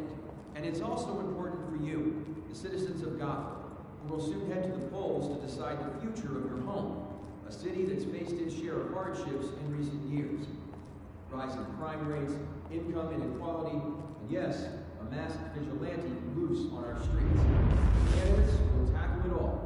And it's also important for you, the citizens of Gotham, who will soon head to the polls to decide the future of your home, a city that's faced its share of hardships in recent years. Rising crime rates, income inequality, and yes, a masked vigilante loose on our streets. Candidates will tackle it all.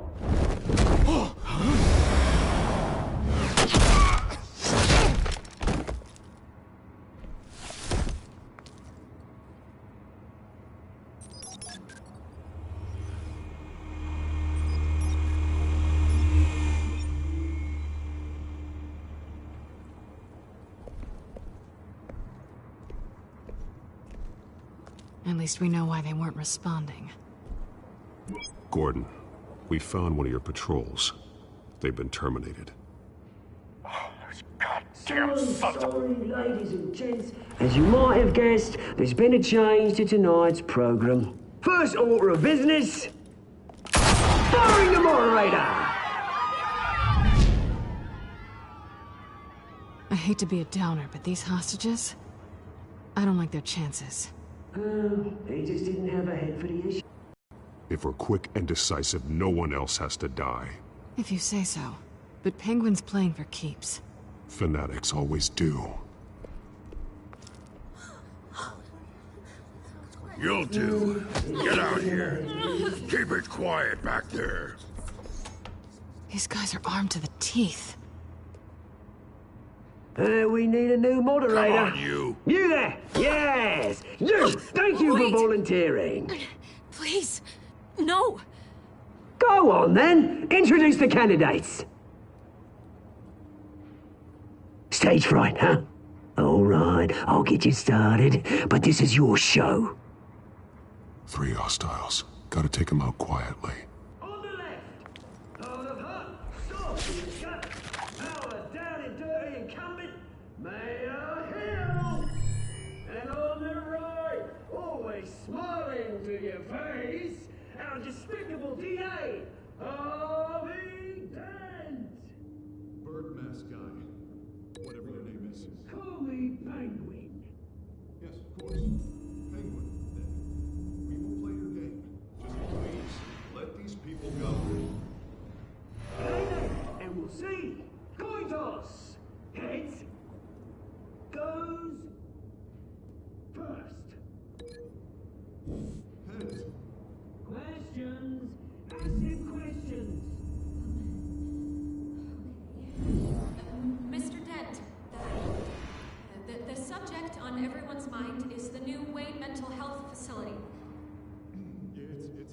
At least we know why they weren't responding. Gordon, we found one of your patrols. They've been terminated. Damn sorry, ladies and gents. As you might have guessed, there's been a change to tonight's program. First order of business, firing the moderator! I hate to be a downer, but these hostages, I don't like their chances. They just didn't have a head for the issue. If we're quick and decisive, no one else has to die. If you say so. But Penguin's playing for keeps. Fanatics always do. You'll do. Get out here. Keep it quiet back there. These guys are armed to the teeth. We need a new moderator. Come on, you. You there! Yes! You! Thank you for volunteering. Please, no. Go on, then. Introduce the candidates. Stage fright, huh? All right, I'll get you started, but this is your show. 3 hostiles. Gotta take them out quietly. On the left, out of hot, soft in the gut, power down and dirty incumbent, Mayor Hill. And on the right, always smiling to your face, our despicable DA, Harvey Dent. Bird mask guy. Whatever your name is. Call me Penguin. Yes, of course. Penguin, then. We will play your game. Just please, let these people go. Hey, and we'll see. Coin toss. Heads goes first.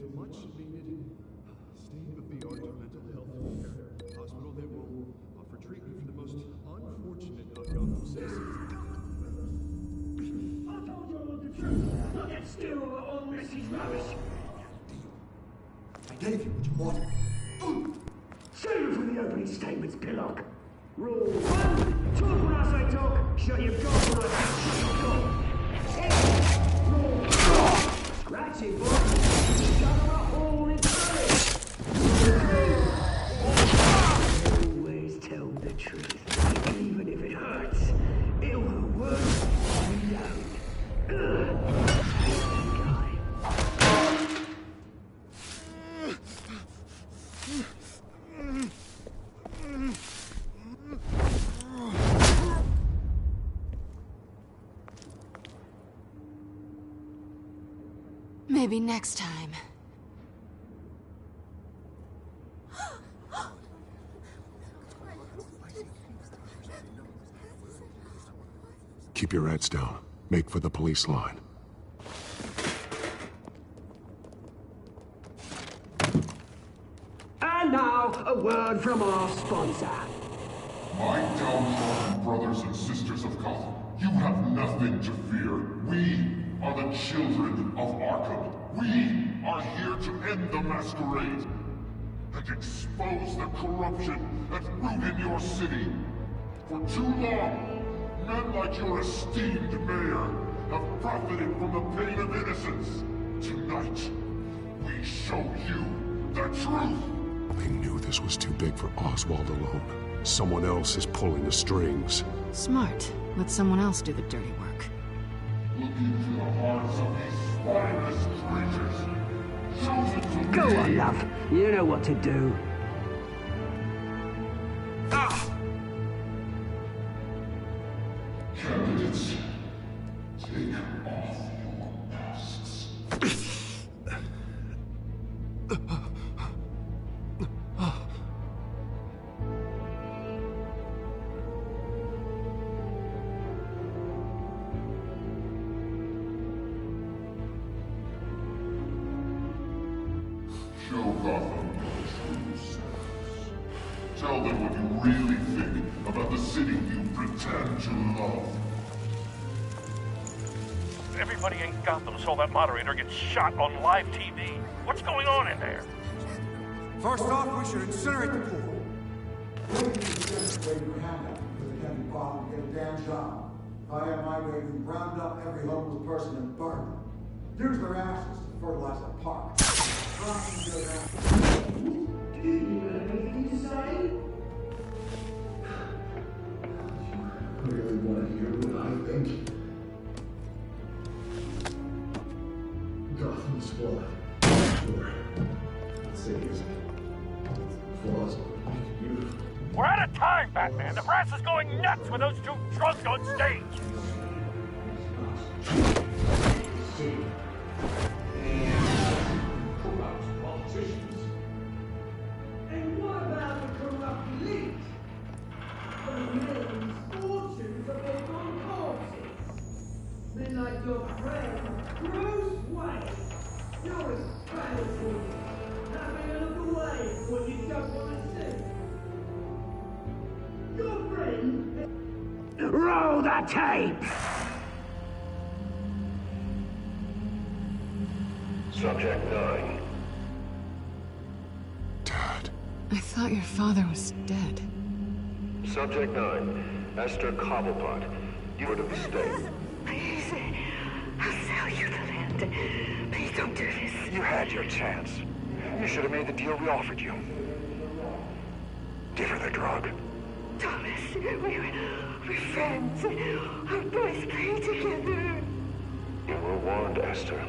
a much-needed state-of-the-art mental health care hospital that will offer treatment for the most unfortunate of Gotham citizens. I told you all the truth. Not that still all this is rubbish. I gave you what you wanted. Save it for the opening statements, Pillock. Rule 1. Talk when I say talk. Shut your gob when I say shut your gob. Rule 4. Scratch it, boy. Shut up all in time. Always tell the truth, even if it hurts. It will work. Maybe next time. Keep your heads down. Make for the police line. And now, a word from our sponsor. My downtrodden brothers and sisters of Gotham, you have nothing to fear. We are the children of Arkham. We are here to end the masquerade and expose the corruption at root in your city. For too long, men like your esteemed mayor have profited from the pain of innocence. Tonight, we show you the truth. They knew this was too big for Oswald alone. Someone else is pulling the strings. Smart. Let someone else do the dirty work. Look into the hearts of these spineless creatures. Chosen to Go on, love. You know what to do. Candidates, take off your masks. Show Gotham your true selves. Tell them what you really think about the city you pretend to love. Everybody in Gotham saw that moderator get shot on live TV. What's going on in there? First off, we should incinerate the pool. Wait your hand up because they can't be bothered to get a damn job. If I had my way, we'd round up every homeless person and burn them. Use their ashes to fertilize a park. Do you have anything to say? I really want to hear what I think. Gotham's flawed. Sure. I'd say his flaws make it beautiful. We're out of time, Batman. The brass is going nuts with those two drunks on stage. Corrupt politicians. And what about the corrupt elite? The millions, fortunes of their own corpses. Men like your friend, Bruce Wayne. You're as bad as you. Having a look away what you don't want to see. Your friend... Roll the tape! Subject 9. I thought your father was dead. Subject 9. Esther Cobblepot. You were to the state. Please, I'll sell you the land. Please don't do this. You had your chance. You should have made the deal we offered you. Give her the drug. Thomas, we're friends. Our boys play together. You were warned, Esther.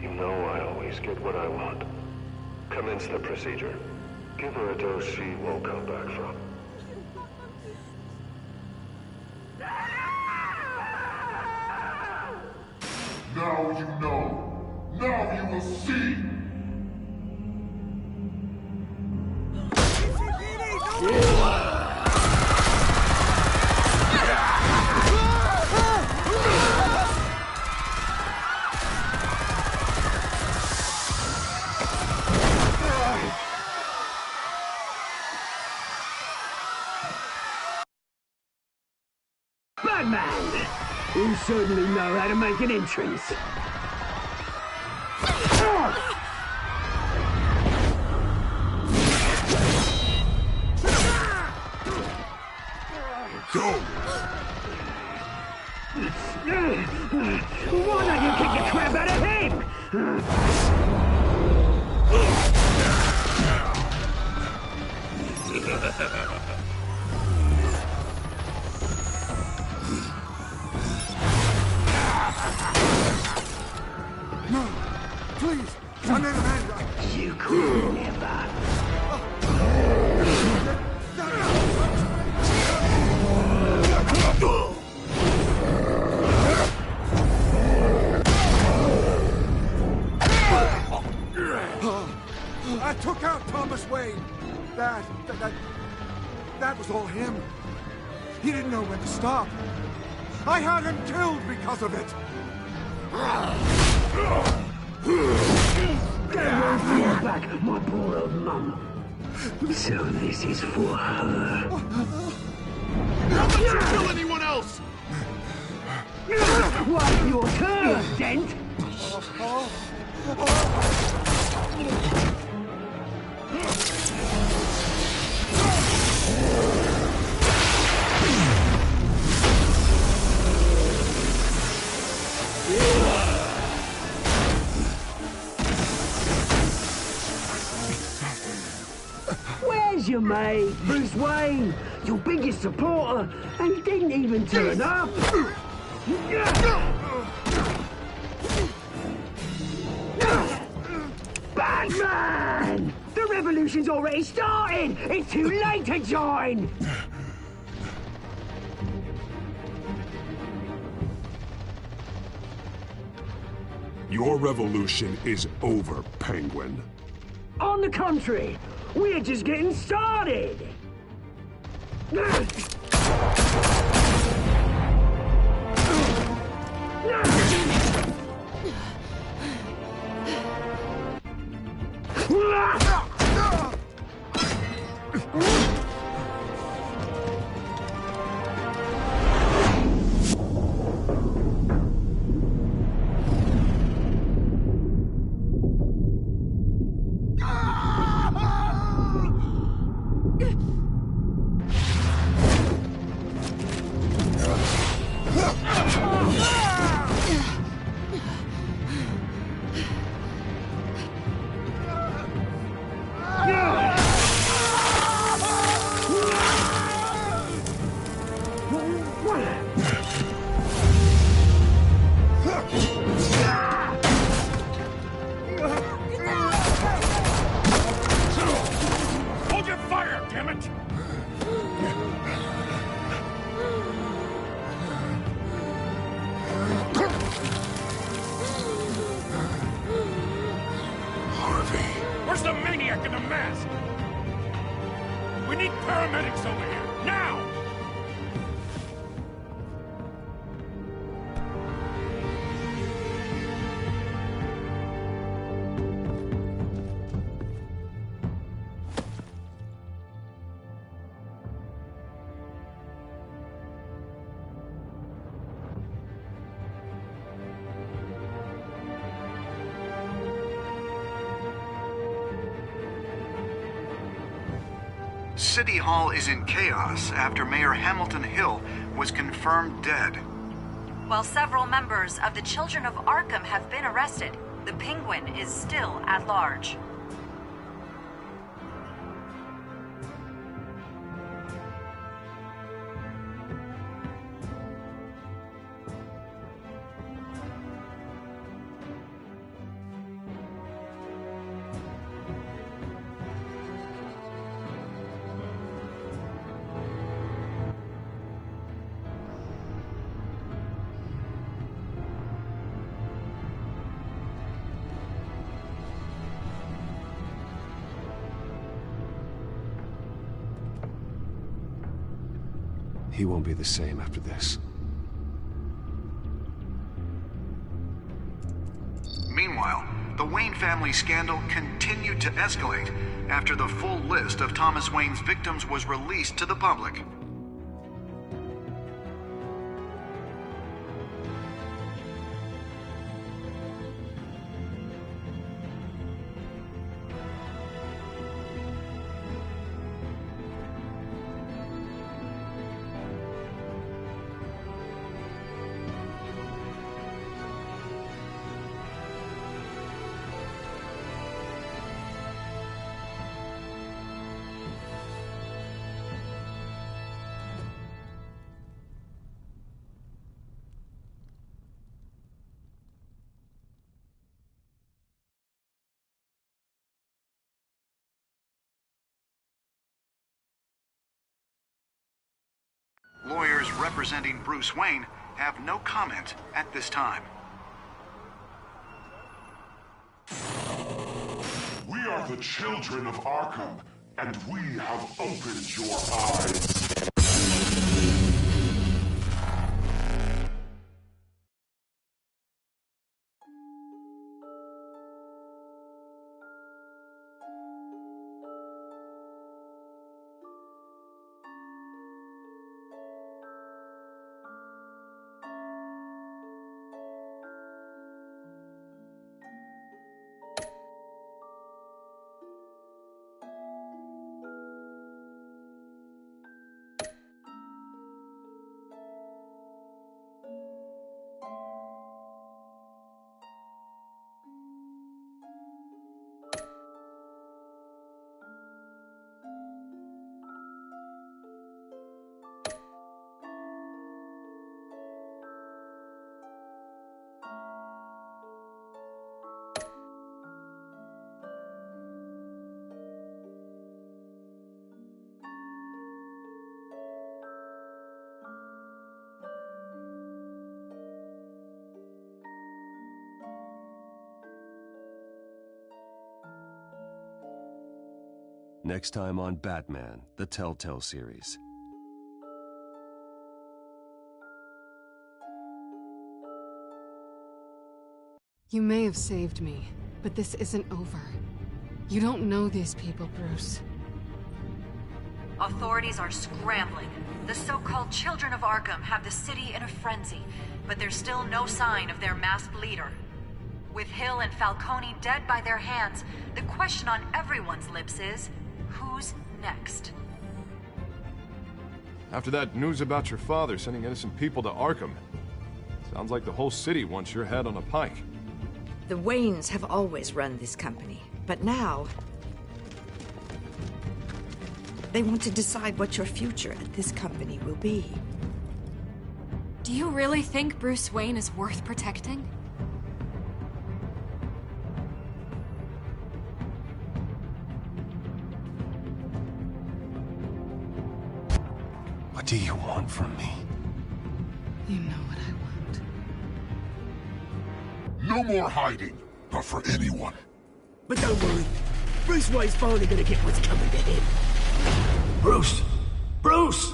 You know I always get what I want. Commence the procedure. Give her a dose she won't come back from. Now you know. Now you will see. You certainly know how to make an entrance. Go! Why don't you kick the crap out of him? No, please, I need a hand. You could never. I took out Thomas Wayne. That was all him. He didn't know when to stop. I had him killed because of it. Get back, my poor old mum. So this is for her. Don't let you kill anyone else! What's your turn, Dent? Where's your mate, Bruce Wayne? Your biggest supporter, and he didn't even turn up. Batman! The revolution's already started! It's too late to join! Your revolution is over, Penguin. On the contrary, we're just getting started! Hold your fire, damn it! Harvey. Where's the maniac in the mask? We need paramedics over here, now! City Hall is in chaos after Mayor Hamilton Hill was confirmed dead. While several members of the Children of Arkham have been arrested, the Penguin is still at large. He won't be the same after this. Meanwhile, the Wayne family scandal continued to escalate after the full list of Thomas Wayne's victims was released to the public. lawyers representing Bruce Wayne have no comment at this time. We are the children of Arkham, and we have opened your eyes. Next time on Batman, the Telltale series. You may have saved me, but this isn't over. You don't know these people, Bruce. Authorities are scrambling. The so-called Children of Arkham have the city in a frenzy, but there's still no sign of their masked leader. With Hill and Falcone dead by their hands, the question on everyone's lips is, who's next? After that news about your father sending innocent people to Arkham, sounds like the whole city wants your head on a pike. The Waynes have always run this company, but now they want to decide what your future at this company will be. Do you really think Bruce Wayne is worth protecting? What do you want from me? You know what I want. No more hiding, not for anyone. But don't worry, Bruce Wayne's finally gonna get what's coming to him. Bruce! Bruce!